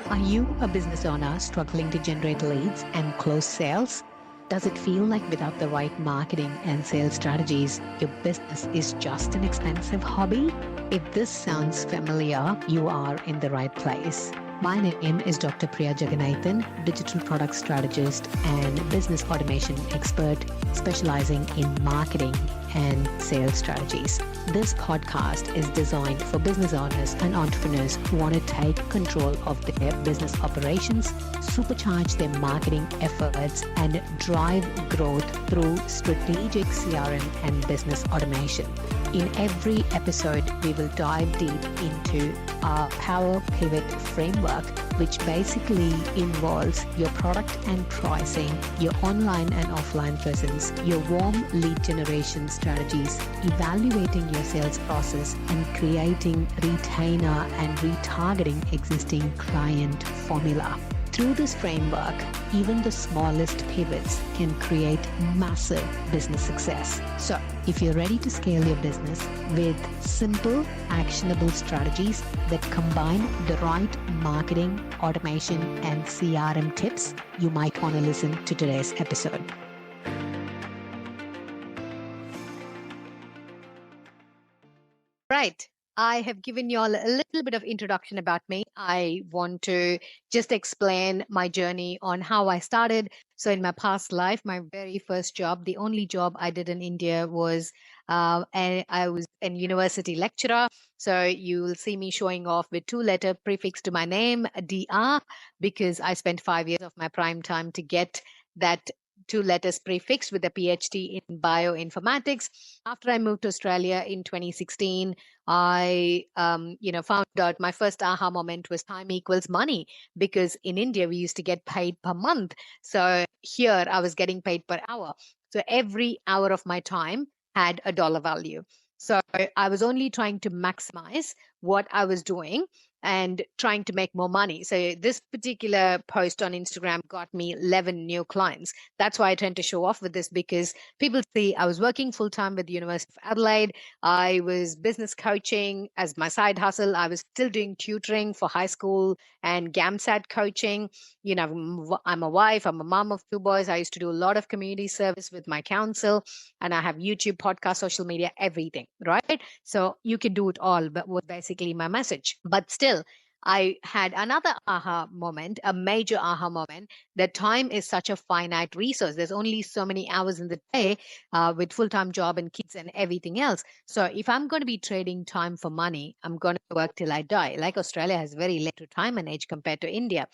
Are you a business owner struggling to generate leads and close sales? Does it feel like without the right marketing and sales strategies, your business is just an expensive hobby? If this sounds familiar, you are in the right place. My name is Dr. Priya Jagannathan, digital product strategist and business automation expert specializing in marketing and sales strategies. This podcast is designed for business owners and entrepreneurs who want to take control of their business operations, supercharge their marketing efforts, and drive growth through strategic CRM and business automation. In every episode, we will dive deep into our Power Pivot framework, which basically involves your product and pricing, your online and offline presence, your warm lead generation strategies, evaluating your sales process, and creating retainer and retargeting existing client formula. Through this framework, even the smallest pivots can create massive business success. So, if you're ready to scale your business with simple, actionable strategies that combine the right marketing, automation, and CRM tips, you might want to listen to today's episode. Right. I have given you all a little bit of introduction about me. I want to just explain my journey on how I started. So in my past life, my very first job, the only job I did in India was and I was an university lecturer. So you will see me showing off with two-letter prefix to my name, DR, because I spent 5 years of my prime time to get that two letters prefixed with a PhD in bioinformatics. After I moved to Australia in 2016, I, found out my first aha moment was time equals money, because in India we used to get paid per month. So here I was getting paid per hour. So every hour of my time had a dollar value. So I was only trying to maximize what I was doing and trying to make more money. So this particular post on Instagram got me 11 new clients. That's why I tend to show off with this, because people see I was working full time with the University of Adelaide. I was business coaching as my side hustle. I was still doing tutoring for high school and GAMSAT coaching. I'm a wife, I'm a mom of two boys. I used to do a lot of community service with my council, and I have YouTube, podcast, social media, everything, right? So you can do it all, but was basically my message. But still, I had another aha moment, a major aha moment, that time is such a finite resource. There's only so many hours in the day with full-time job and kids and everything else. So if I'm going to be trading time for money, I'm going to work till I die. Like Australia has very late retirement age compared to India.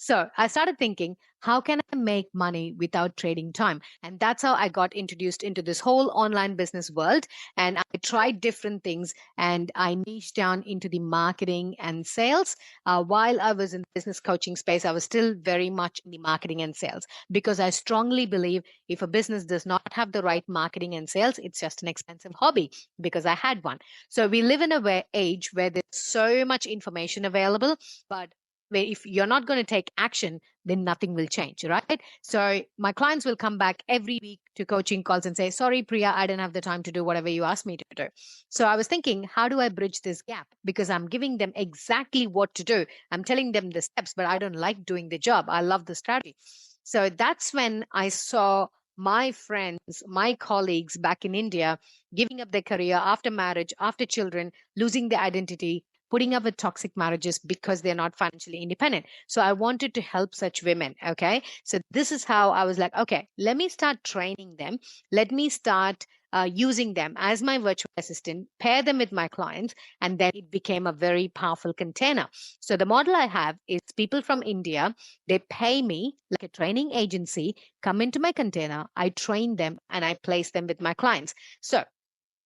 So I started thinking, how can I make money without trading time? And that's how I got introduced into this whole online business world. And I tried different things, and I niched down into the marketing and sales. While I was in the business coaching space, I was still very much in the marketing and sales, because I strongly believe if a business does not have the right marketing and sales, it's just an expensive hobby, because I had one. So we live in a age where there's so much information available, but if you're not going to take action, then nothing will change, right? So my clients will come back every week to coaching calls and say, sorry, Priya, I didn't have the time to do whatever you asked me to do. So I was thinking, how do I bridge this gap? Because I'm giving them exactly what to do. I'm telling them the steps, but I don't like doing the job. I love the strategy. So that's when I saw my friends, my colleagues back in India giving up their career after marriage, after children, losing their identity, putting up with toxic marriages because they're not financially independent. So I wanted to help such women. Okay. So this is how I was like, okay, let me start training them. Let me start using them as my virtual assistant, pair them with my clients, and then it became a very powerful container. So the model I have is people from India, they pay me like a training agency, come into my container, I train them, and I place them with my clients. So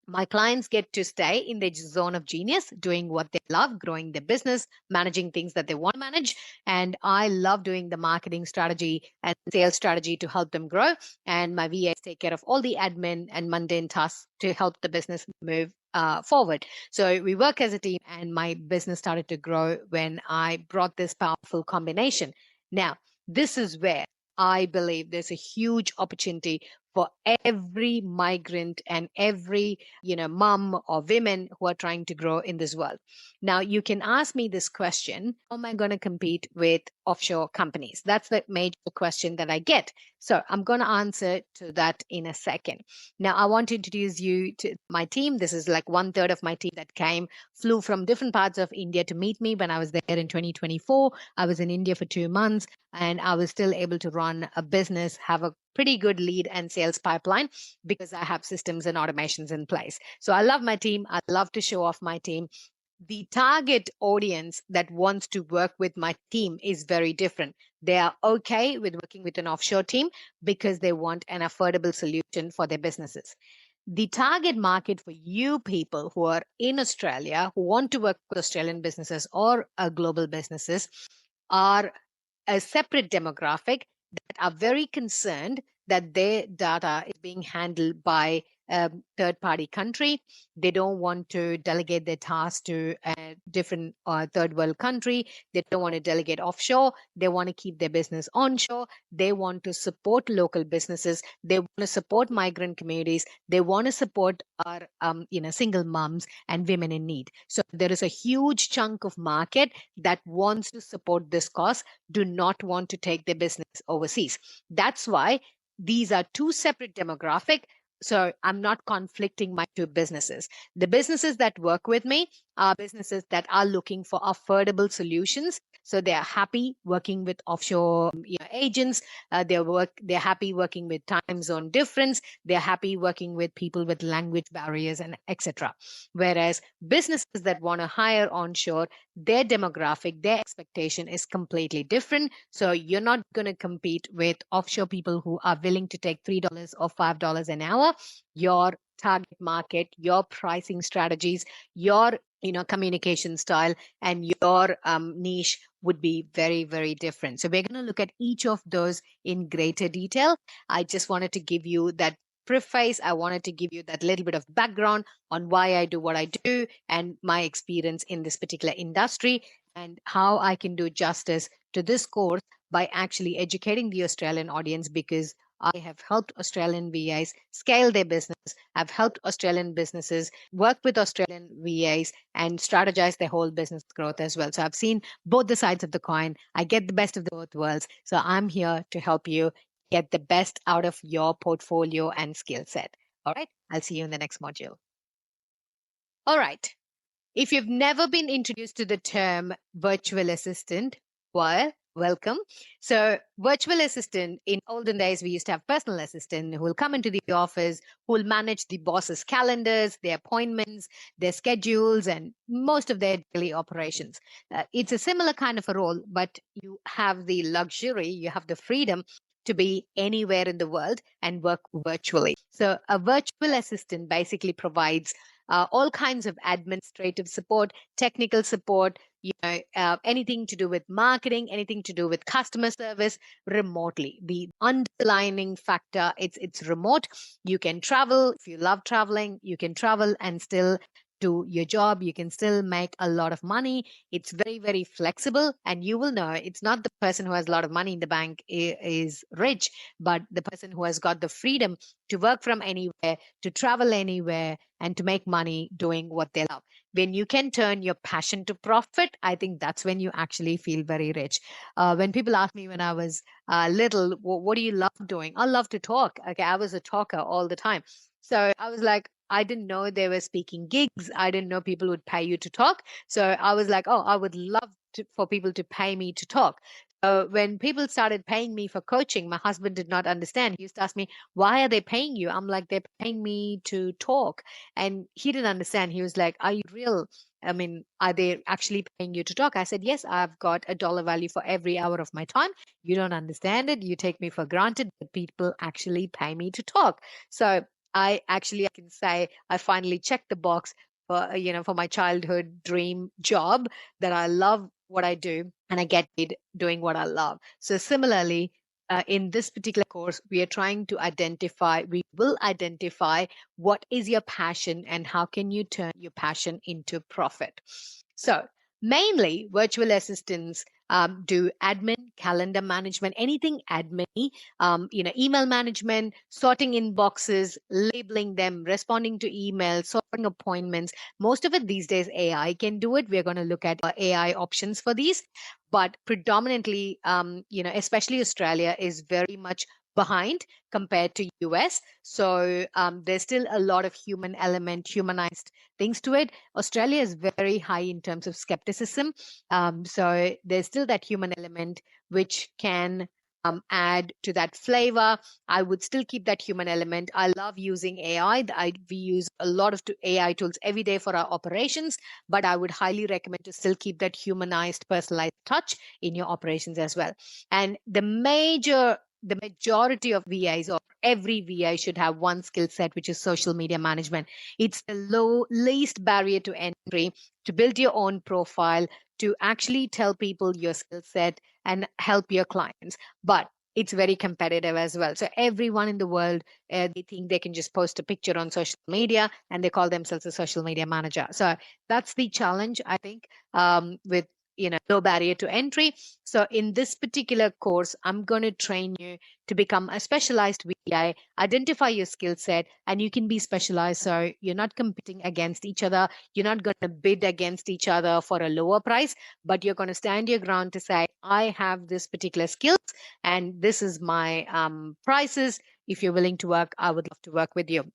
my clients get to stay in their zone of genius, doing what they love, growing their business, managing things that they want to manage. And I love doing the marketing strategy and sales strategy to help them grow. And my VAs take care of all the admin and mundane tasks to help the business move forward. So we work as a team, and my business started to grow when I brought this powerful combination. Now, this is where I believe there's a huge opportunity for every migrant and every, mom or women who are trying to grow in this world. Now, you can ask me this question: how am I going to compete with offshore companies? That's the major question that I get. So I'm going to answer to that in a second. Now, I want to introduce you to my team. This is like one third of my team that flew from different parts of India to meet me when I was there in 2024. I was in India for 2 months, and I was still able to run a business, have a pretty good lead and sales pipeline, because I have systems and automations in place. So I love my team. I love to show off my team. The target audience that wants to work with my team is very different. They are okay with working with an offshore team because they want an affordable solution for their businesses. The target market for you people who are in Australia, who want to work with Australian businesses or global businesses, are a separate demographic that are very concerned that their data is being handled by a third party country. They don't want to delegate their tasks to a different third world country. They don't want to delegate offshore. They want to keep their business onshore. They want to support local businesses. They want to support migrant communities. They want to support our single moms and women in need. So there is a huge chunk of market that wants to support this cause, do not want to take their business overseas. That's why these are two separate demographic. So I'm not conflicting my two businesses. The businesses that work with me are businesses that are looking for affordable solutions. So they are happy working with offshore agents. They're happy working with time zone difference. They're happy working with people with language barriers and etc. Whereas businesses that want to hire onshore, their demographic, their expectation is completely different. So you're not going to compete with offshore people who are willing to take $3 or $5 an hour. Your target market, your pricing strategies, your communication style, and your niche would be very, very different. So we're going to look at each of those in greater detail. I just wanted to give you that preface. I wanted to give you that little bit of background on why I do what I do and my experience in this particular industry, and how I can do justice to this course by actually educating the Australian audience, because I have helped Australian VAs scale their business. I've helped Australian businesses work with Australian VAs and strategize their whole business growth as well. So I've seen both the sides of the coin. I get the best of both worlds. So I'm here to help you get the best out of your portfolio and skill set. All right. I'll see you in the next module. All right. If you've never been introduced to the term virtual assistant, well, welcome. So, virtual assistant, in olden days, we used to have personal assistant who will come into the office, who will manage the boss's calendars, their appointments, their schedules, and most of their daily operations. It's a similar kind of a role, but you have the luxury, you have the freedom to be anywhere in the world and work virtually. So, a virtual assistant basically provides all kinds of administrative support, technical support, anything to do with marketing, anything to do with customer service remotely. The underlining factor, it's remote. You can travel. If you love traveling, you can travel and still do your job. You can still make a lot of money. It's very, very flexible. And you will know it's not the person who has a lot of money in the bank is rich, but the person who has got the freedom to work from anywhere, to travel anywhere, and to make money doing what they love. When you can turn your passion to profit, I think that's when you actually feel very rich. When people ask me when I was little, what do you love doing? I love to talk. Okay, I was a talker all the time. So I was like, I didn't know they were speaking gigs. I didn't know people would pay you to talk. So I was like, oh, I would love for people to pay me to talk. When people started paying me for coaching, my husband did not understand. He used to ask me, why are they paying you? I'm like, they're paying me to talk. And he didn't understand. He was like, are you real? I mean, are they actually paying you to talk? I said, yes, I've got a dollar value for every hour of my time. You don't understand it. You take me for granted, but people actually pay me to talk. So I can say I finally checked the box for my childhood dream job, that I love what I do and I get paid doing what I love. So similarly, in this particular course, we will identify what is your passion and how can you turn your passion into profit. So mainly virtual assistants do admin, calendar management, anything admin, email management, sorting inboxes, labeling them, responding to emails, sorting appointments. Most of it these days, AI can do it. We're going to look at AI options for these, but predominantly, especially Australia is very much behind compared to US. So there's still a lot of human element, humanized things to it. Australia is very high in terms of skepticism. So there's still that human element which can add to that flavor. I would still keep that human element. I love using AI. We use a lot of AI tools every day for our operations, but I would highly recommend to still keep that humanized, personalized touch in your operations as well. And the majority of VIs, or every VI, should have one skill set, which is social media management. It's the least barrier to entry to build your own profile, to actually tell people your skill set and help your clients. But it's very competitive as well. So everyone in the world, they think they can just post a picture on social media and they call themselves a social media manager. So that's the challenge, I think, with low barrier to entry. So in this particular course, I'm going to train you to become a specialized VI, identify your skill set, and you can be specialized. So you're not competing against each other. You're not going to bid against each other for a lower price, but you're going to stand your ground to say, I have this particular skills and this is my prices. If you're willing to work, I would love to work with you.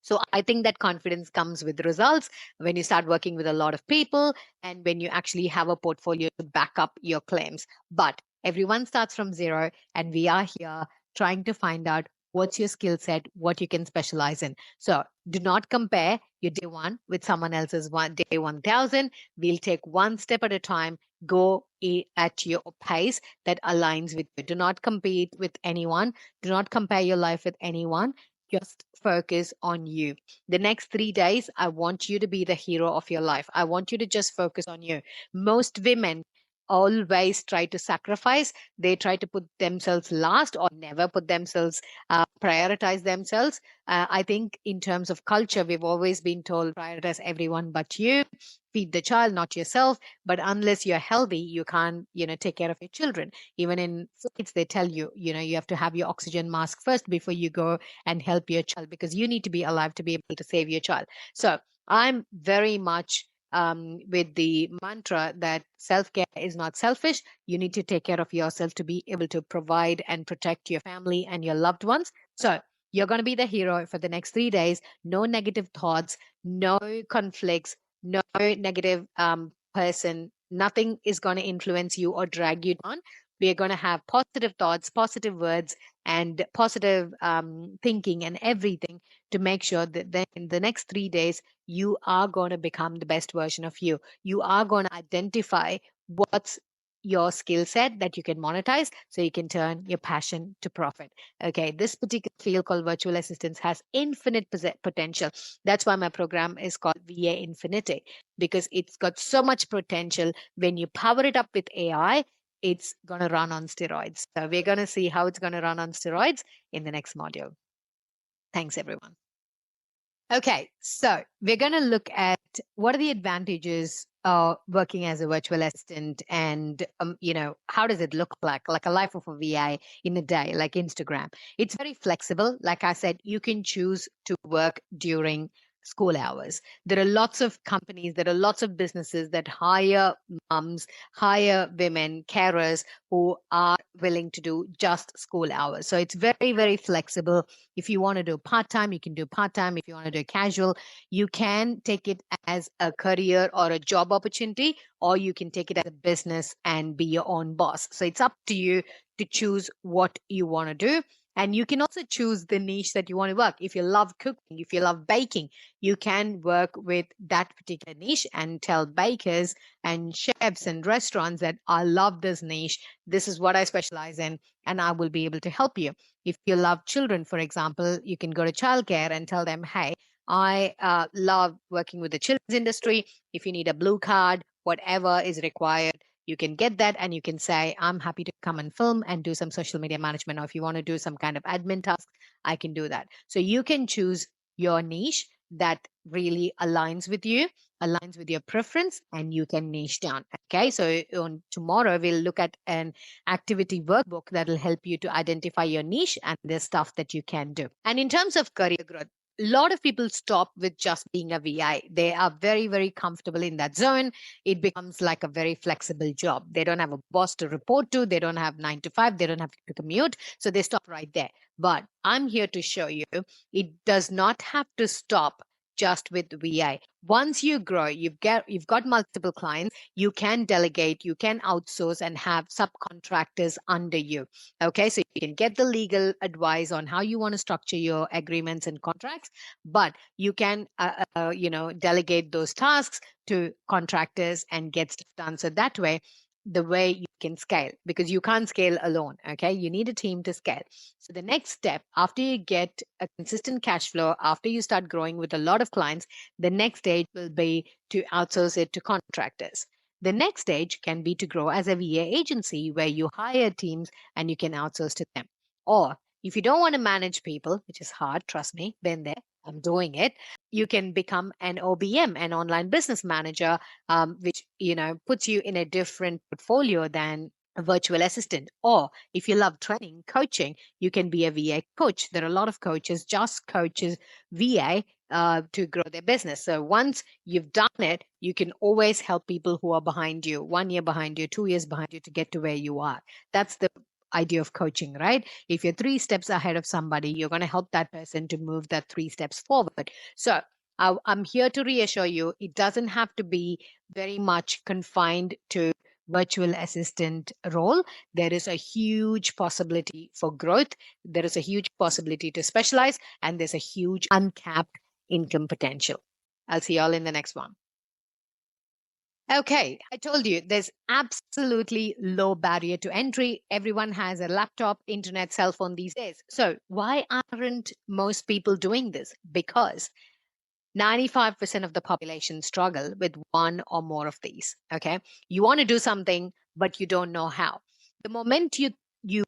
So I think that confidence comes with results when you start working with a lot of people and when you actually have a portfolio to back up your claims. But everyone starts from zero, and we are here trying to find out what's your skill set, what you can specialize in. So do not compare your day one with someone else's day 1000. We'll take one step at a time. Go at your pace that aligns with you. Do not compete with anyone. Do not compare your life with anyone. Just focus on you. The next 3 days, I want you to be the hero of your life. I want you to just focus on you. Most women always try to sacrifice. They try to put themselves last or never put themselves, prioritize themselves. I think in terms of culture, we've always been told prioritize everyone but you, feed the child, not yourself. But unless you're healthy, you can't, take care of your children. Even in flights, they tell you, you have to have your oxygen mask first before you go and help your child, because you need to be alive to be able to save your child. So I'm very much with the mantra that self care is not selfish. You need to take care of yourself to be able to provide and protect your family and your loved ones. So you're going to be the hero for the next 3 days. No negative thoughts, no conflicts, no negative person. Nothing is going to influence you or drag you down. We are going to have positive thoughts, positive words, and positive thinking and everything to make sure that then in the next 3 days, you are going to become the best version of you. You are going to identify what's your skill set that you can monetize so you can turn your passion to profit. Okay, this particular field called virtual assistance has infinite potential. That's why my program is called VA Infinity, because it's got so much potential. When you power it up with AI, it's going to run on steroids. So we're going to see how it's going to run on steroids in the next module. Thanks, everyone. Okay, so we're going to look at what are the advantages of working as a virtual assistant, and how does it look like a life of a VI in a day, like Instagram. It's very flexible. Like I said, you can choose to work during school hours. There are lots of companies, there are lots of businesses that hire moms, hire women, carers who are willing to do just school hours. So it's very, very flexible. If you want to do part time, you can do part time. If you want to do casual, you can take it as a career or a job opportunity, or you can take it as a business and be your own boss. So it's up to you to choose what you want to do. And you can also choose the niche that you want to work. If you love cooking, if you love baking, you can work with that particular niche and tell bakers and chefs and restaurants that I love this niche. This is what I specialize in, and I will be able to help you. If you love children, for example, you can go to childcare and tell them, hey, I love working with the children's industry. If you need a blue card, whatever is required, you can get that and you can say, I'm happy to come and film and do some social media management. Or if you want to do some kind of admin task, I can do that. So you can choose your niche that really aligns with you, aligns with your preference, and you can niche down. Okay, so on tomorrow we'll look at an activity workbook that will help you to identify your niche and the stuff that you can do. And in terms of career growth, a lot of people stop with just being a VI. They are very, very comfortable in that zone. It becomes like a very flexible job. They don't have a boss to report to, they don't have 9 to 5, they don't have to commute. So they stop right there. But I'm here to show you it does not have to stop just with VI. Once you grow, you've got multiple clients, you can delegate, you can outsource and have subcontractors under you. Okay, so you can get the legal advice on how you want to structure your agreements and contracts, but you can delegate those tasks to contractors and get stuff done. So that way, the way you can scale, because you can't scale alone. Okay, you need a team to scale. So the next step, after you get a consistent cash flow, after you start growing with a lot of clients, the next stage will be to outsource it to contractors. The next stage can be to grow as a VA agency where you hire teams and you can outsource to them. Or if you don't want to manage people, which is hard, trust me, been there, I'm doing it, you can become an OBM, an online business manager, which puts you in a different portfolio than a virtual assistant. Or if you love training, coaching, you can be a VA coach. There are a lot of coaches, just coaches, VA, to grow their business. So once you've done it, you can always help people who are behind you, 1 year behind you, 2 years behind you, to get to where you are. That's the idea of coaching, right? If you're 3 steps ahead of somebody, you're going to help that person to move that 3 steps forward. So I'm here to reassure you, it doesn't have to be very much confined to virtual assistant role. There is a huge possibility for growth. There is a huge possibility to specialize, and there's a huge uncapped income potential. I'll see y'all in the next one. Okay, I told you there's absolutely low barrier to entry. Everyone has a laptop, internet, cell phone these days. So why aren't most people doing this? Because 95% of the population struggle with one or more of these. Okay. You want to do something, but you don't know how. The moment you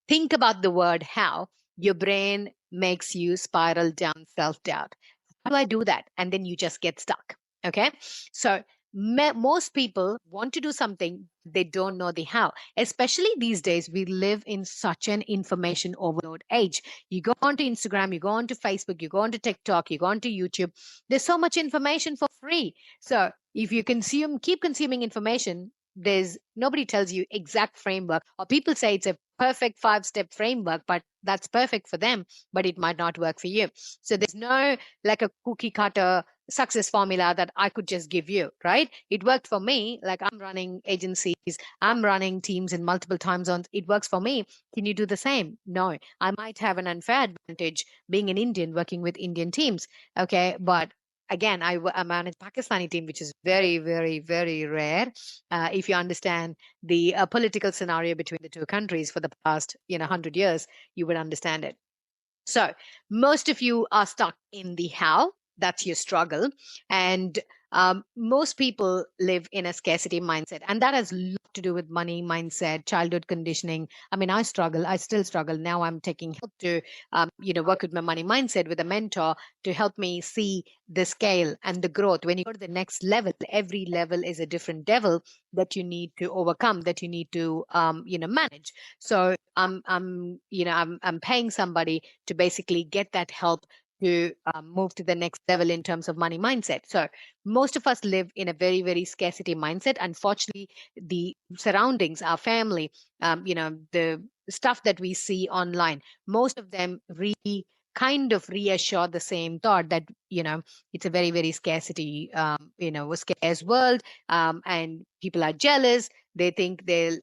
think about the word how, your brain makes you spiral down self-doubt. How do I do that? And then you just get stuck. Okay. So most people want to do something, they don't know the how. Especially these days, we live in such an information overload age. You go onto Instagram, you go onto Facebook, you go onto TikTok, you go onto YouTube. There's so much information for free. So if you keep consuming information, there's nobody tells you exact framework, or people say it's a perfect 5 step framework, but that's perfect for them, but it might not work for you. So there's no like a cookie cutter success formula that I could just give you, right? It worked for me. Like, I'm running agencies, I'm running teams in multiple time zones. It works for me. Can you do the same? No. I might have an unfair advantage being an Indian working with Indian teams. Okay. But again, I manage Pakistani team, which is very, very, very rare. If you understand the political scenario between the two countries for the past 100 years, you would understand it. So most of you are stuck in the how. That's your struggle. And most people live in a scarcity mindset. And that has a lot to do with money mindset, childhood conditioning. I mean, I struggle. I still struggle. Now I'm taking help to, work with my money mindset with a mentor to help me see the scale and the growth. When you go to the next level, every level is a different devil that you need to overcome, that you need to, manage. So I'm paying somebody to basically get that help to move to the next level in terms of money mindset. So most of us live in a very, very scarcity mindset. Unfortunately, the surroundings, our family, the stuff that we see online, most of them really kind of reassure the same thought that it's a very, very scarcity scarce world, and people are jealous. They think they'll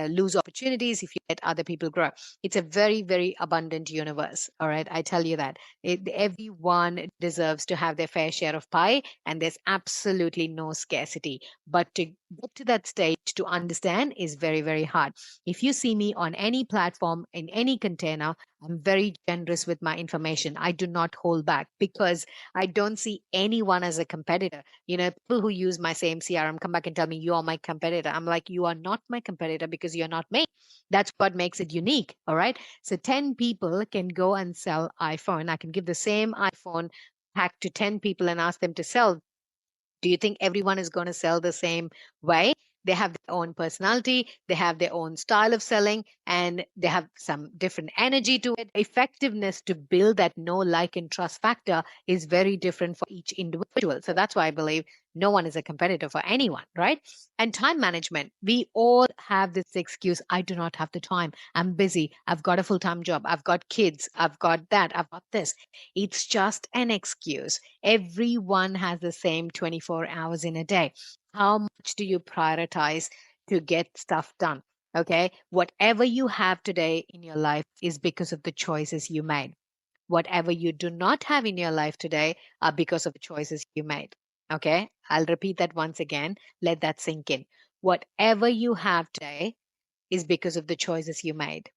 lose opportunities if you let other people grow. It's a very, very abundant universe. All right, I tell you that everyone deserves to have their fair share of pie, and there's absolutely no scarcity. But to get to that stage, to understand, is very, very hard. If you see me on any platform, in any container, I'm very generous with my information. I do not hold back because I don't see anyone as a competitor. People who use my same CRM come back and tell me, you are my competitor. I'm like, you are not my competitor because you're not me. That's what makes it unique. All right. So 10 people can go and sell iPhone. I can give the same iPhone pack to 10 people and ask them to sell Do you think everyone is going to sell the same way? They have their own personality, they have their own style of selling, and they have some different energy to it. Effectiveness to build that know, like, and trust factor is very different for each individual. So that's why I believe no one is a competitor for anyone, right? And time management. We all have this excuse: I do not have the time. I'm busy. I've got a full time job. I've got kids. I've got that. I've got this. It's just an excuse. Everyone has the same 24 hours in a day. How much do you prioritize to get stuff done? Okay. Whatever you have today in your life is because of the choices you made. Whatever you do not have in your life today are because of the choices you made. Okay. I'll repeat that once again. Let that sink in. Whatever you have today is because of the choices you made.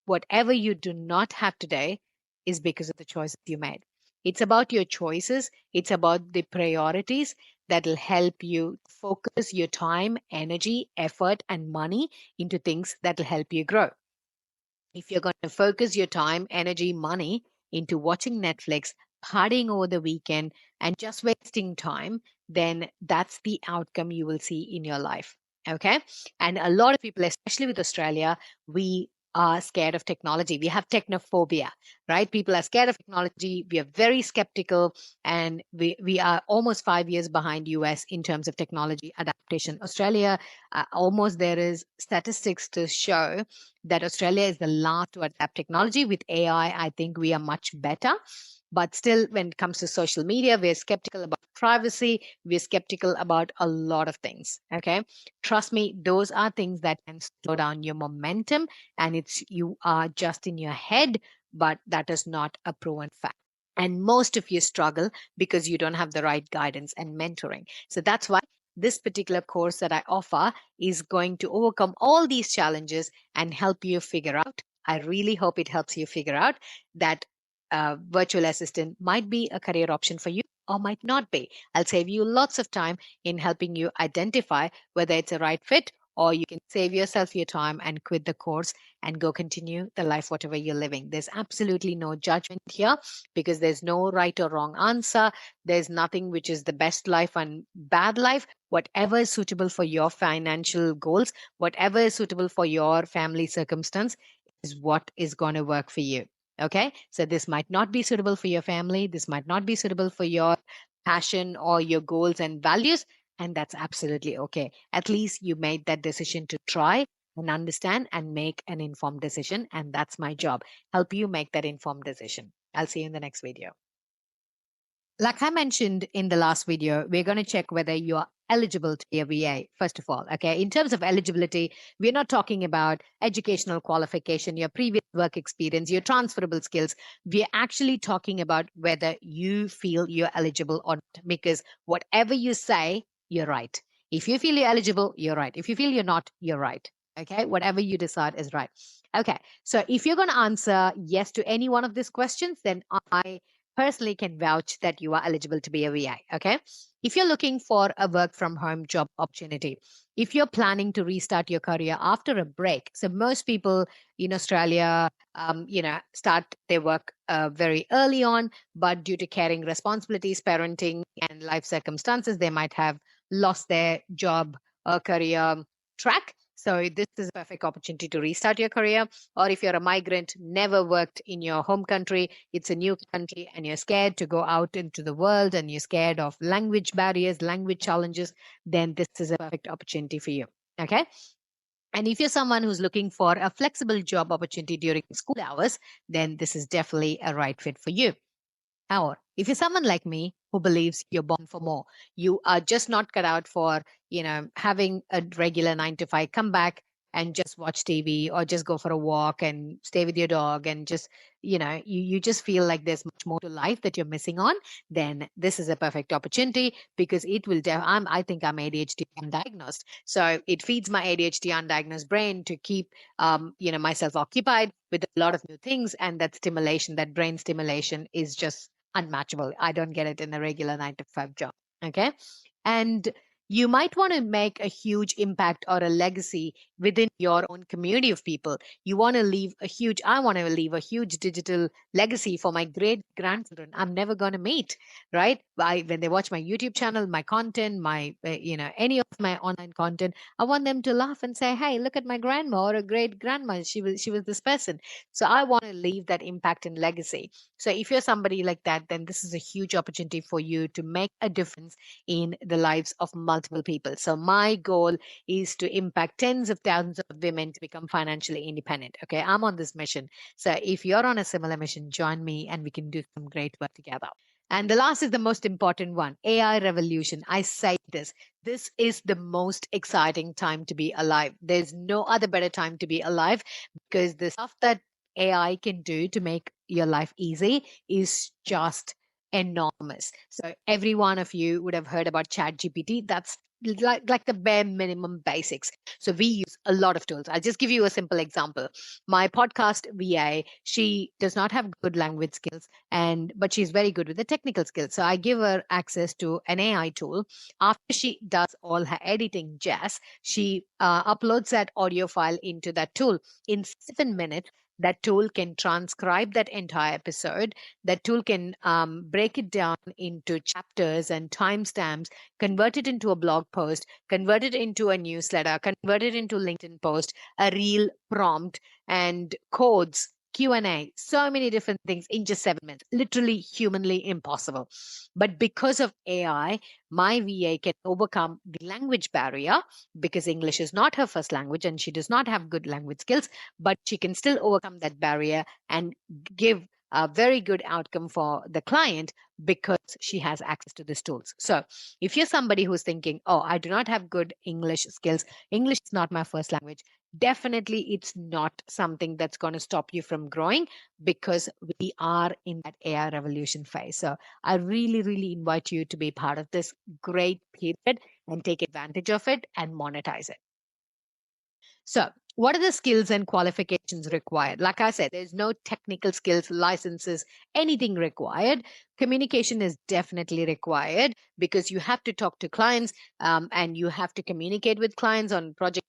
Whatever you do not have today is because of the choices you made. It's about your choices, it's about the priorities that will help you focus your time, energy, effort, and money into things that will help you grow. If you're going to focus your time, energy, money into watching Netflix, partying over the weekend, and just wasting time, then that's the outcome you will see in your life. Okay. And a lot of people, especially with Australia, we are scared of technology. We have technophobia, right? People are scared of technology. We are very skeptical, and we are almost 5 years behind US in terms of technology adaptation. Australia, almost there is statistics to show that Australia is the last to adapt technology. With AI, I think we are much better. But still, when it comes to social media, we're skeptical about privacy. We're skeptical about a lot of things. Okay. Trust me, those are things that can slow down your momentum, and it's you are just in your head, but that is not a proven fact. And most of you struggle because you don't have the right guidance and mentoring. So that's why this particular course that I offer is going to overcome all these challenges and help you figure out. I really hope it helps you figure out that virtual assistant might be a career option for you or might not be. I'll save you lots of time in helping you identify whether it's a right fit, or you can save yourself your time and quit the course and go continue the life whatever you're living. There's absolutely no judgment here because there's no right or wrong answer. There's nothing which is the best life and bad life. Whatever is suitable for your financial goals, whatever is suitable for your family circumstance is what is going to work for you. Okay. So this might not be suitable for your family. This might not be suitable for your passion or your goals and values. And that's absolutely okay. At least you made that decision to try and understand and make an informed decision. And that's my job. Help you make that informed decision. I'll see you in the next video. Like I mentioned in the last video, we're going to check whether you are eligible to be a VA, first of all. Okay. In terms of eligibility, we're not talking about educational qualification, your previous work experience, your transferable skills. We're actually talking about whether you feel you're eligible or not, because whatever you say, you're right. If you feel you're eligible, you're right. If you feel you're not, you're right. Okay. Whatever you decide is right. Okay. So if you're going to answer yes to any one of these questions, then I personally can vouch that you are eligible to be a VI. Okay. If you're looking for a work from home job opportunity, if you're planning to restart your career after a break, so most people in Australia, start their work very early on, but due to caring responsibilities, parenting, and life circumstances, they might have lost their job or career track. So this is a perfect opportunity to restart your career. Or if you're a migrant, never worked in your home country, it's a new country and you're scared to go out into the world and you're scared of language barriers, language challenges, then this is a perfect opportunity for you. Okay. And if you're someone who's looking for a flexible job opportunity during school hours, then this is definitely a right fit for you. Or if you're someone like me who believes you're born for more, you are just not cut out for, having a regular 9 to 5, come back and just watch TV or just go for a walk and stay with your dog and just, you just feel like there's much more to life that you're missing on, then this is a perfect opportunity because it will, I think I'm ADHD undiagnosed. So it feeds my ADHD undiagnosed brain to keep, myself occupied with a lot of new things. And that stimulation, that brain stimulation is just unmatchable. I don't get it in a regular 9 to 5 job. Okay. And You might want to make a huge impact or a legacy within your own community of people. You want to leave a huge, I want to leave a huge digital legacy for my great grandchildren I'm never going to meet, right? When they watch my YouTube channel, my content, any of my online content, I want them to laugh and say, "Hey, look at my grandma or a great grandma. She was this person." So I want to leave that impact and legacy. So if you're somebody like that, then this is a huge opportunity for you to make a difference in the lives of multiple people. So my goal is to impact tens of thousands of women to become financially independent. Okay, I'm on this mission. So if you're on a similar mission, join me and we can do some great work together. And the last is the most important one, AI revolution. I say this. This is the most exciting time to be alive. There's no other better time to be alive because the stuff that AI can do to make your life easy is just enormous. So every one of you would have heard about ChatGPT. That's like the bare minimum basics. So we use a lot of tools. I'll just give you a simple example. My podcast VA, she does not have good language skills, and but she's very good with the technical skills. So I give her access to an AI tool. After she does all her editing jazz, she uploads that audio file into that tool. In 7 minutes, that tool can transcribe that entire episode. That tool can break it down into chapters and timestamps, convert it into a blog post, convert it into a newsletter, convert it into LinkedIn post, a real prompt, and codes, Q&A, so many different things in just 7 minutes. Literally humanly impossible. But because of AI, my VA can overcome the language barrier because English is not her first language and she does not have good language skills, but she can still overcome that barrier and give a very good outcome for the client because she has access to these tools. So, if you're somebody who's thinking, oh, I do not have good English skills, English is not my first language, definitely it's not something that's going to stop you from growing because we are in that AI revolution phase. So, I really, really invite you to be part of this great period and take advantage of it and monetize it. So, what are the skills and qualifications required? Like I said, there's no technical skills, licenses, anything required. Communication is definitely required because you have to talk to clients and you have to communicate with clients on project.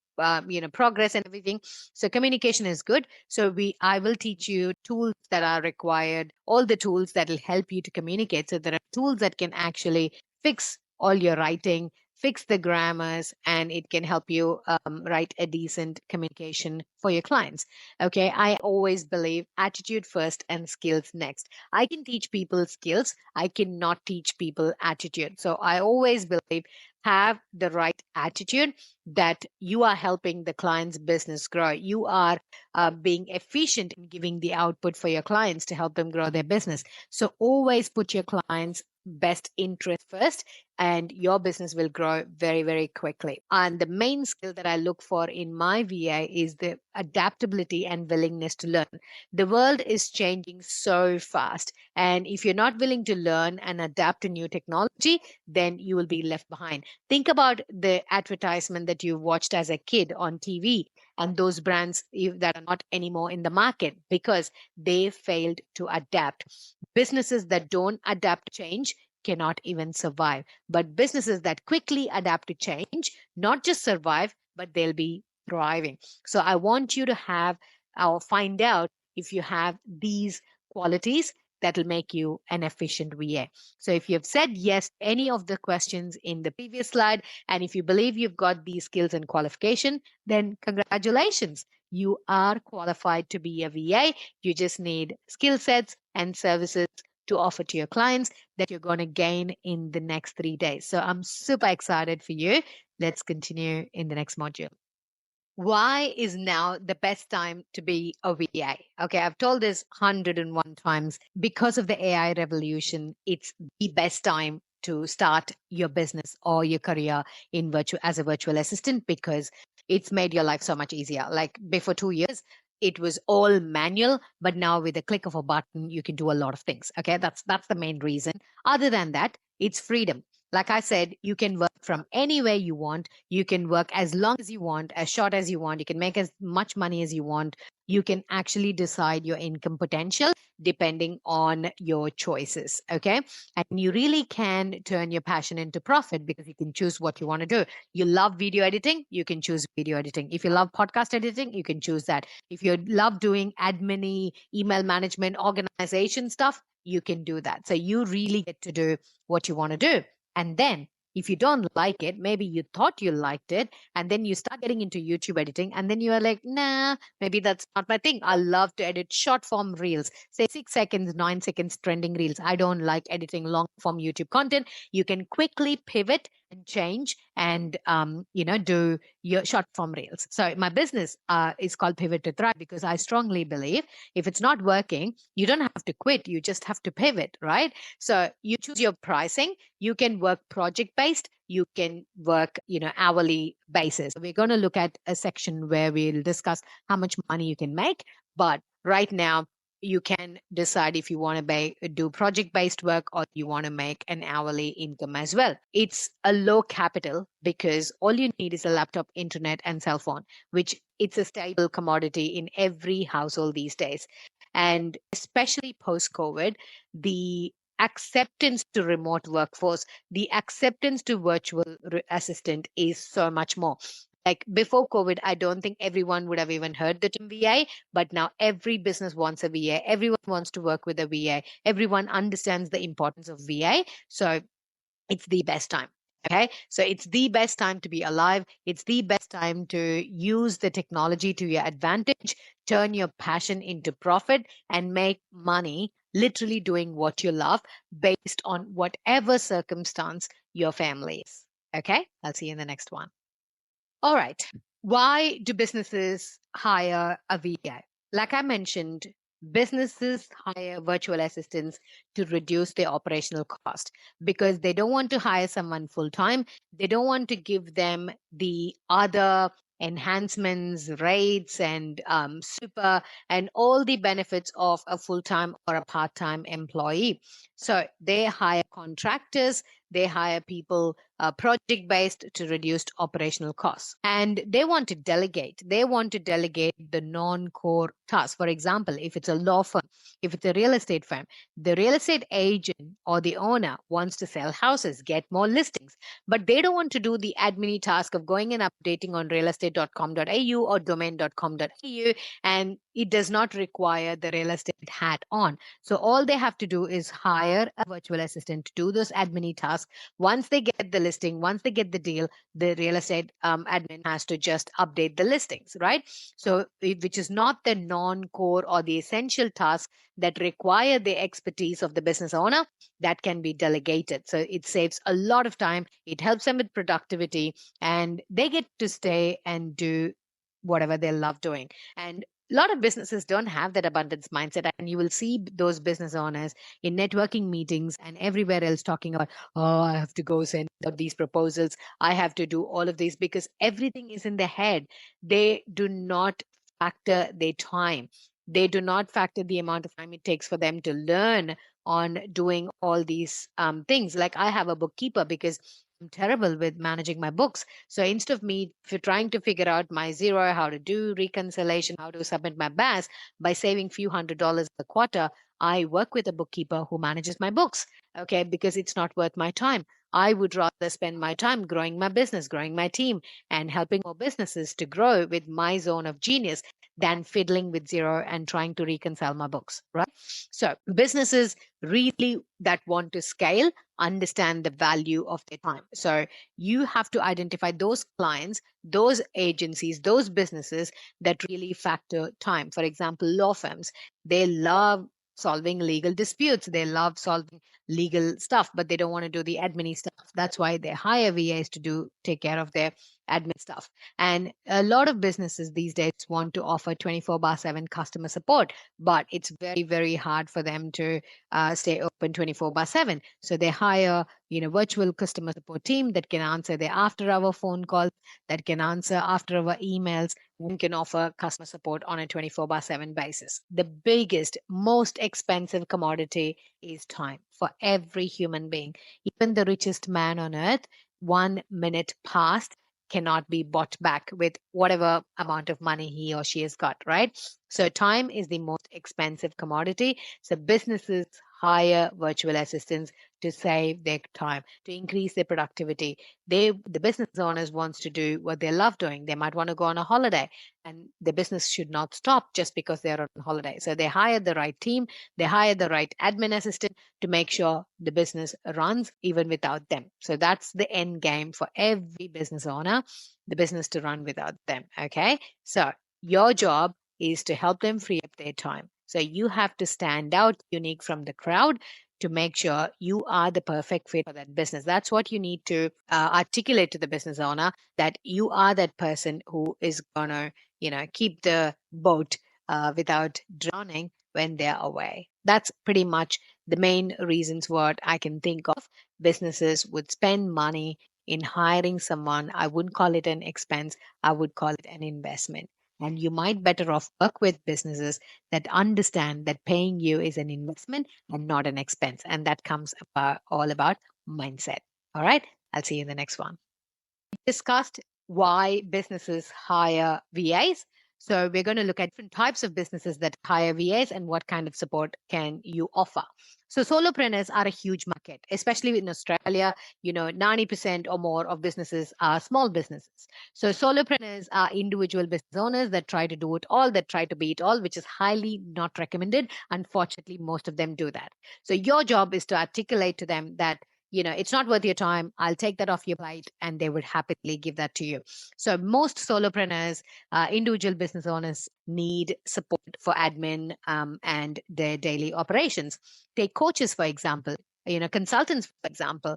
Progress and everything. So communication is good. So I will teach you tools that are required, all the tools that will help you to communicate. So there are tools that can actually fix all your writing, fix the grammars, and it can help you write a decent communication for your clients. Okay, I always believe attitude first and skills next. I can teach people skills, I cannot teach people attitude. So I always believe have the right attitude that you are helping the client's business grow. You are being efficient in giving the output for your clients to help them grow their business. So always put your clients' best interest first and your business will grow very, very quickly. And the main skill that I look for in my VA is the adaptability and willingness to learn. The world is changing so fast. And if you're not willing to learn and adapt to new technology, then you will be left behind. Think about the advertisement that you watched as a kid on TV and those brands that are not anymore in the market because they failed to adapt. Businesses that don't adapt to change cannot even survive. But businesses that quickly adapt to change, not just survive, but they'll be thriving. So I want you to have or find out if you have these qualities that will make you an efficient VA. So if you have said yes to any of the questions in the previous slide, and if you believe you've got these skills and qualification, then congratulations. You are qualified to be a VA. You just need skill sets and services to offer to your clients that you're going to gain in the next 3 days. So I'm super excited for you. Let's continue in the next module. Why is now the best time to be a VA? Okay, I've told this 101 times. Because of the AI revolution, it's the best time to start your business or your career in virtual as a virtual assistant because it's made your life so much easier. Like before 2 years, it was all manual, but now with a click of a button, you can do a lot of things. Okay, that's the main reason. Other than that, it's freedom. Like I said, you can work from anywhere you want. You can work as long as you want, as short as you want. You can make as much money as you want. you can actually decide your income potential depending on your choices. Okay. And you really can turn your passion into profit because you can choose what you want to do. You love video editing, you can choose video editing. If you love podcast editing, you can choose that. If you love doing admin, email management, organization stuff, you can do that. So you really get to do what you want to do. And then if you don't like it, maybe you thought you liked it, and then you start getting into YouTube editing, and then you are like, nah, maybe that's not my thing. I love to edit short form reels, say 6 seconds, 9 seconds trending reels. I don't like editing long form YouTube content. You can quickly pivot and change and do your short form reels. So my business is called Pivot to Thrive because I strongly believe if it's not working, you don't have to quit. You just have to pivot, right? So you choose your pricing. You can work project based. You can work, hourly basis. We're going to look at a section where we'll discuss how much money you can make. But right now, you can decide if you want to do project based work or you want to make an hourly income as well. It's a low capital because all you need is a laptop, internet, and cell phone, which it's a stable commodity in every household these days. And especially post COVID, the acceptance to remote workforce, the acceptance to virtual assistant is so much more. Like before COVID, I don't think everyone would have even heard the term VA, but now every business wants a VA. Everyone wants to work with a VA. Everyone understands the importance of VA. So it's the best time. Okay. So it's the best time to be alive. It's the best time to use the technology to your advantage, turn your passion into profit, and make money literally doing what you love based on whatever circumstance your family is. Okay. I'll see you in the next one. All right. Why do businesses hire a VI? Like I mentioned, businesses hire virtual assistants to reduce their operational cost because they don't want to hire someone full time. They don't want to give them the other enhancements, rates, and super, and all the benefits of a full time or a part time employee. So they hire contractors, they hire people project based to reduce operational costs. And they want to delegate. They want to delegate the non core tasks. For example, if it's a law firm, if it's a real estate firm, the real estate agent or the owner wants to sell houses, get more listings, but they don't want to do the admin task of going and updating on realestate.com.au or domain.com.au. And it does not require the real estate hat on. So all they have to do is hire a virtual assistant to do those admin tasks. Once they get the listing, once they get the deal, the real estate admin has to just update the listings, right? So, which is not the non core or the essential task that require the expertise of the business owner, that can be delegated. So, it saves a lot of time, it helps them with productivity, and they get to stay and do whatever they love doing. And a lot of businesses don't have that abundance mindset, and you will see those business owners in networking meetings and everywhere else talking about, oh, I have to go send out these proposals, I have to do all of these, because everything is in their head. They do not factor their time, they do not factor the amount of time it takes for them to learn on doing all these things. Like I have a bookkeeper because I'm terrible with managing my books. So instead of me trying to figure out my zero, how to do reconciliation, how to submit my BAS by saving few $100s a quarter, I work with a bookkeeper who manages my books. Okay, because it's not worth my time. I would rather spend my time growing my business, growing my team, and helping more businesses to grow with my zone of genius than fiddling with zero and trying to reconcile my books, right? So businesses really that want to scale understand the value of their time. So you have to identify those clients, those agencies, those businesses that really factor time. For example, law firms, they love solving legal disputes, they love solving legal stuff, but they don't want to do the admin stuff. That's why they hire VAs to do take care of their admin stuff. And a lot of businesses these days want to offer 24/7 customer support, but it's very, very hard for them to stay open 24/7. So they hire, virtual customer support team that can answer their after hour phone calls, that can answer after hour emails, and can offer customer support on a 24/7 basis. The biggest, most expensive commodity is time for every human being. Even the richest man on earth, 1 minute past cannot be bought back with whatever amount of money he or she has got, right? So time is the most expensive commodity. So businesses hire virtual assistants to save their time, to increase their productivity. The business owners wants to do what they love doing. They might want to go on a holiday, and the business should not stop just because they're on holiday. So they hire the right team, they hire the right admin assistant to make sure the business runs even without them. So that's the end game for every business owner, the business to run without them. Okay. So your job is to help them free up their time. So you have to stand out unique from the crowd to make sure you are the perfect fit for that business. That's what you need to articulate to the business owner, that you are that person who is going to, keep the boat without drowning when they're away. That's pretty much the main reasons what I can think of. Businesses would spend money in hiring someone. I wouldn't call it an expense, I would call it an investment. And you might better off work with businesses that understand that paying you is an investment and not an expense. And that comes all about mindset. All right. I'll see you in the next one. Discussed why businesses hire VAs. So we're going to look at different types of businesses that hire VAs and what kind of support can you offer. So solopreneurs are a huge market, especially in Australia. 90% or more of businesses are small businesses. So solopreneurs are individual business owners that try to do it all, that try to be it all, which is highly not recommended. Unfortunately, most of them do that. So your job is to articulate to them that it's not worth your time. I'll take that off your plate, and they would happily give that to you. So most solopreneurs, individual business owners, need support for admin and their daily operations. Take coaches, for example. Consultants, for example,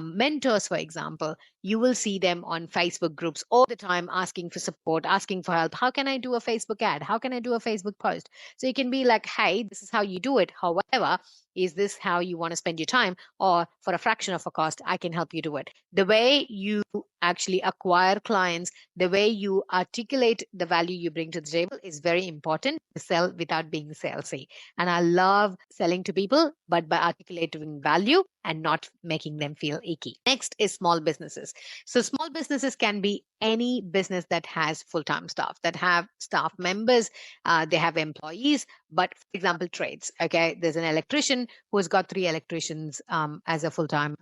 mentors, for example. You will see them on Facebook groups all the time asking for support, asking for help. How can I do a Facebook ad? How can I do a Facebook post? So you can be like, hey, this is how you do it. However, is this how you want to spend your time? Or for a fraction of a cost, I can help you do it. The way you actually acquire clients, the way you articulate the value you bring to the table is very important to sell without being salesy. And I love selling to people, but by articulating value and not making them feel icky. Next is small businesses. So small businesses can be any business that has full-time staff, that have staff members, they have employees, but for example, trades. Okay, there's an electrician who's got three electricians as a full-time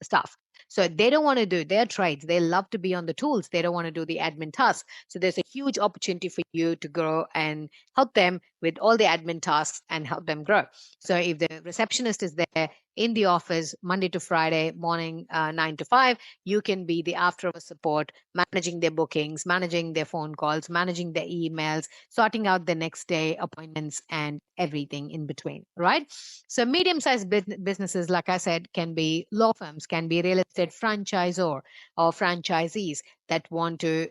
staff. So they don't want to do their trades. They love to be on the tools. They don't want to do the admin tasks. So there's a huge opportunity for you to grow and help them with all the admin tasks and help them grow. So if the receptionist is there in the office Monday to Friday morning, 9 to 5, you can be the after hours support, managing their bookings, managing their phone calls, managing their emails, sorting out the next day appointments and everything in between, right? So medium-sized businesses, like I said, can be law firms, can be real estate franchisor or franchisees that want to,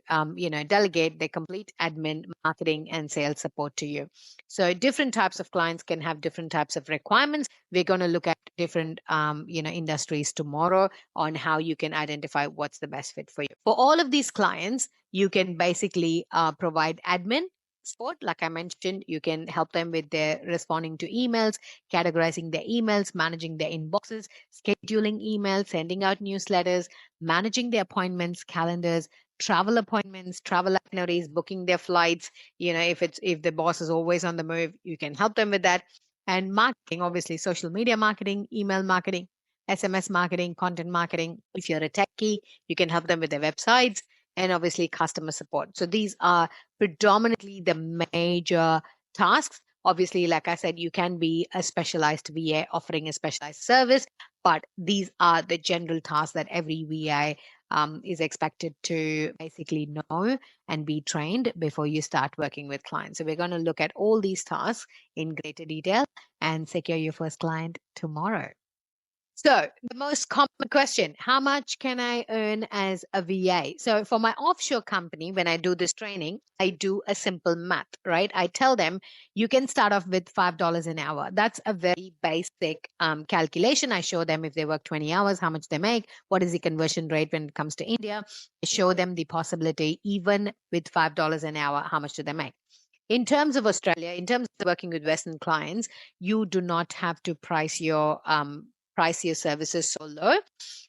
delegate their complete admin, marketing, and sales support to you. So different types of clients can have different types of requirements. We're going to look at different, industries tomorrow on how you can identify what's the best fit for you. For all of these clients, you can basically provide admin support. Like I mentioned, you can help them with their responding to emails, categorizing their emails, managing their inboxes, scheduling emails, sending out newsletters, managing their appointments, calendars, travel appointments, travel itineraries, booking their flights. If the boss is always on the move, you can help them with that. And marketing, obviously, social media marketing, email marketing, SMS marketing, content marketing. If you're a techie, you can help them with their websites, and obviously customer support. So these are predominantly the major tasks. Obviously, like I said, you can be a specialized VA offering a specialized service, but these are the general tasks that every VA is expected to basically know and be trained before you start working with clients. So we're going to look at all these tasks in greater detail and secure your first client tomorrow. So, the most common question, how much can I earn as a VA? So, for my offshore company, when I do this training, I do a simple math, right? I tell them you can start off with $5 an hour. That's a very basic calculation. I show them if they work 20 hours, how much they make, what is the conversion rate when it comes to India. I show them the possibility, even with $5 an hour, how much do they make? In terms of Australia, in terms of working with Western clients, you do not have to price your services so low.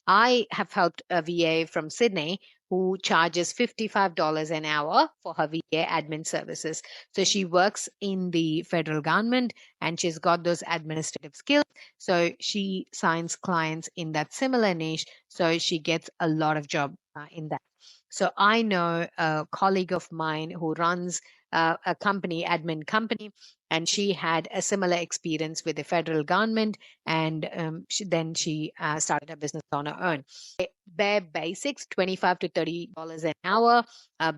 I have helped a VA from Sydney who charges $55 an hour for her VA admin services. So she works in the federal government and she's got those administrative skills. So she signs clients in that similar niche. So she gets a lot of job in that. So I know a colleague of mine who runs a company, admin company, and she had a similar experience with the federal government, and then she started a business on her own. Bare basics, $25 to $30 an hour,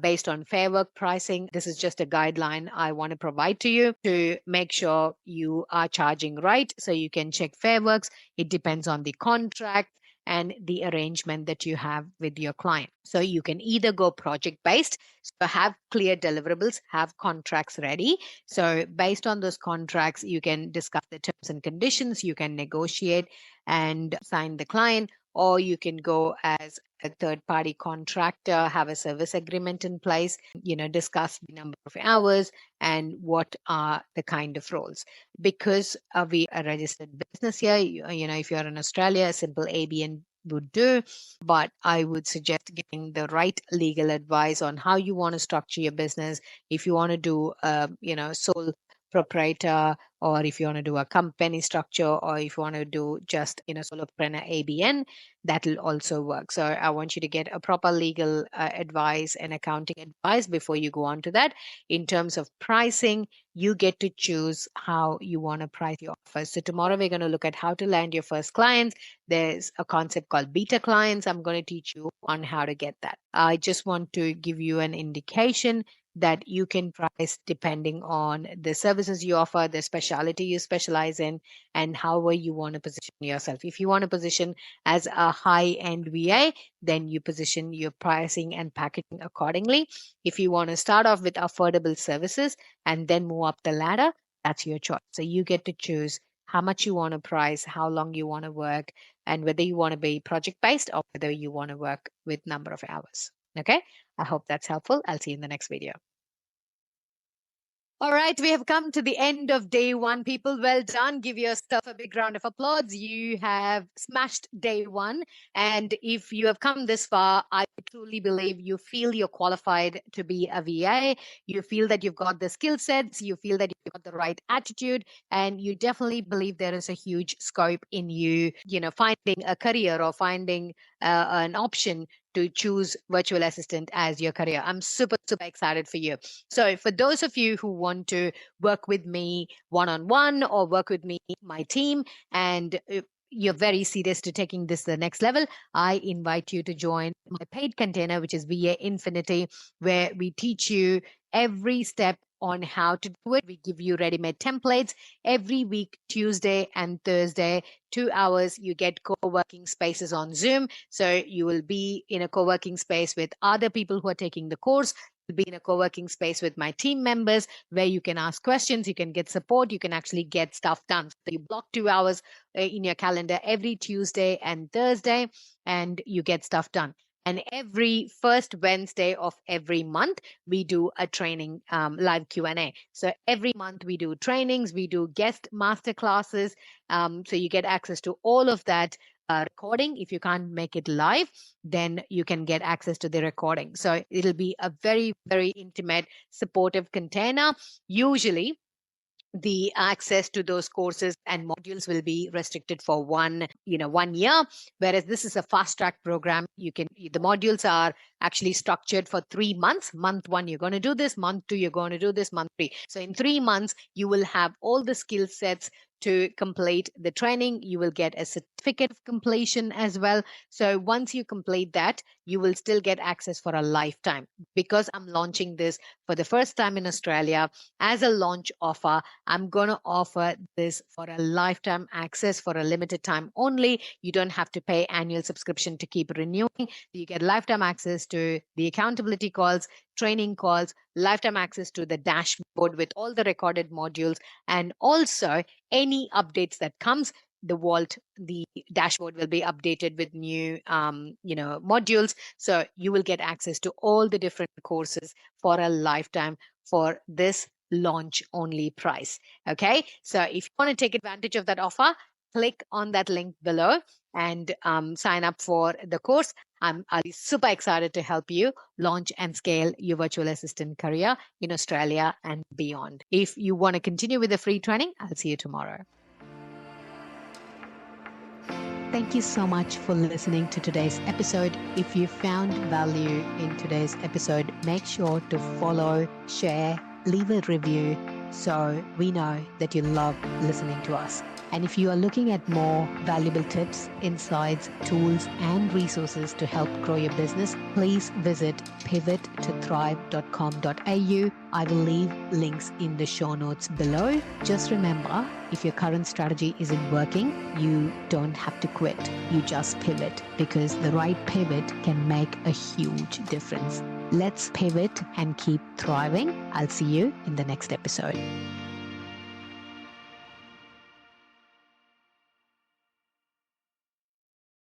based on fair work pricing. This is just a guideline I want to provide to you to make sure you are charging right, so you can check fair works. It depends on the contract and the arrangement that you have with your client. So you can either go project based, so have clear deliverables, have contracts ready. So based on those contracts, you can discuss the terms and conditions, you can negotiate and sign the client, or you can go as a third party contractor, have a service agreement in place, discuss the number of hours and what are the kind of roles. Because we are a registered business here, if you're in Australia, a simple ABN would do, but I would suggest getting the right legal advice on how you want to structure your business. If you want to do sole proprietor, or if you want to do a company structure, or if you want to do just solopreneur ABN, that will also work. So I want you to get a proper legal advice and accounting advice before you go on to that. In terms of pricing, you get to choose how you want to price your offers. So tomorrow we're going to look at how to land your first clients. There's a concept called beta clients. I'm going to teach you on how to get that. I just want to give you an indication that you can price depending on the services you offer, the specialty you specialize in, and however you want to position yourself. If you want to position as a high-end VA, then you position your pricing and packaging accordingly. If you want to start off with affordable services and then move up the ladder, that's your choice. So you get to choose how much you want to price, how long you want to work, and whether you want to be project based or whether you want to work with number of hours. Okay, I hope that's helpful. I'll see you in the next video. All right, we have come to the end of day one, people. Well done. Give yourself a big round of applause. You have smashed day one. And if you have come this far, I truly believe you feel you're qualified to be a VA. You feel that you've got the skill sets, you feel that you've got the right attitude, and you definitely believe there is a huge scope in you, finding a career or finding an option to choose virtual assistant as your career. I'm super, super excited for you. So for those of you who want to work with me one-on-one or work with me, my team, and you're very serious to taking this to the next level, I invite you to join my paid container, which is VA Infinity, where we teach you every step on how to do it. We give you ready-made templates every week, Tuesday and Thursday, 2 hours. You get co-working spaces on Zoom. So you will be in a co-working space with other people who are taking the course. You'll be in a co-working space with my team members where you can ask questions, you can get support, you can actually get stuff done. So you block 2 hours in your calendar every Tuesday and Thursday, and you get stuff done. And every first Wednesday of every month, we do a training live Q&A. So every month we do trainings, we do guest master classes. So you get access to all of that recording. If you can't make it live, then you can get access to the recording. So it'll be a very, very intimate, supportive container. Usually, the access to those courses and modules will be restricted for 1 year, whereas this is a fast track program. The modules are actually structured for 3 months. Month one you're going to do this, month two you're going to do this, month three. So in 3 months you will have all the skill sets to complete the training. You will get a certificate of completion as well. So once you complete that, you will still get access for a lifetime. Because I'm launching this for the first time in Australia as a launch offer, I'm going to offer this for a lifetime access for a limited time only. You don't have to pay annual subscription to keep renewing. You get lifetime access to the accountability calls, training calls, lifetime access to the dashboard with all the recorded modules, and also any updates that comes. The dashboard will be updated with new modules. So you will get access to all the different courses for a lifetime for this launch only price. Okay, so if you want to take advantage of that offer, click on that link below and sign up for the course. I'll be super excited to help you launch and scale your virtual assistant career in Australia and beyond. If you want to continue with the free training, I'll see you tomorrow. Thank you so much for listening to today's episode. If you found value in today's episode, make sure to follow, share, leave a review so we know that you love listening to us. And if you are looking at more valuable tips, insights, tools, and resources to help grow your business, please visit pivottothrive.com.au. I will leave links in the show notes below. Just remember, if your current strategy isn't working, you don't have to quit. You just pivot, because the right pivot can make a huge difference. Let's pivot and keep thriving. I'll see you in the next episode.